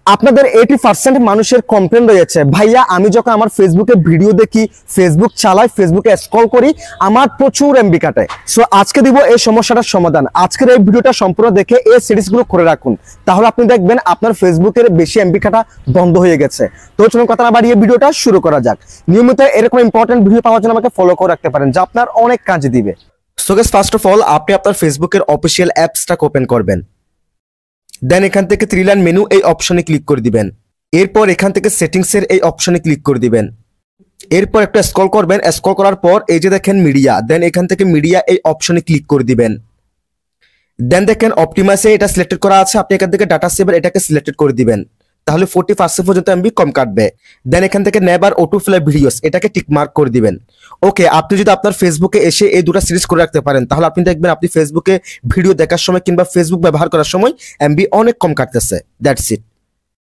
আপনাদের 80% মানুষের কমপ্লেন রয়েছে, ভাইয়া আমি যখন আমার ফেসবুকে ভিডিও দেখি, ফেসবুক চালাই, ফেসবুকে স্ক্রল করি, আমার প্রচুর এমবি কাটে। সো আজকে দিব এই সমস্যাটার সমাধান। আজকের এই ভিডিওটা সম্পূর্ণ দেখে এই সিরিজগুলো করে রাখুন, তাহলে আপনি দেখবেন আপনার ফেসবুকের বেশি এমবি কাটা বন্ধ হয়ে গেছে। তো চলুন কথা না বাড়িয়ে ভিডিওটা শুরু করা যাক। নিয়মিত এরকম ইম্পর্টেন্ট ভিডিও পাওয়ার জন্য আমাকে ফলো করে রাখতে পারেন, যা আপনার অনেক কাজে দিবে। So guys, first of all আপনি আপনার ফেসবুকের অফিসিয়াল অ্যাপসটা ওপেন করবেন। দেন এখান থেকে থ্রি লাইন মেনু এই অপশনে ক্লিক করে দিবেন। এরপর এখান থেকে সেটিংসের এই অপশনে ক্লিক করে দিবেন। এরপর একটা স্ক্রল করবেন, স্ক্রল করার পর এই যে দেখেন মিডিয়া, দেন এখান থেকে মিডিয়া এই অপশনে ক্লিক করে দিবেন। দেন দেখেন অপটিমাইজে এটা সিলেক্টেড করা আছে, আপনি এখান থেকে ডাটা সেভার এটাকে সিলেক্টেড করে দিবেন, তাহলে 40% পর্যন্ত এমবি কম কাটবে। দেন এখান থেকে নেভার অটো প্লে ভিডিওস এটাকে টিক মার্ক করে দিবেন। ওকে, আপনি যদি আপনার ফেসবুকে এসে এই দুটো সিরিজ করে রাখতে পারেন, তাহলে আপনি দেখবেন আপনি ফেসবুকে ভিডিও দেখার সময় কিংবা ফেসবুক ব্যবহার করার সময় এমবি অনেক কম কাটতেছে। That's it.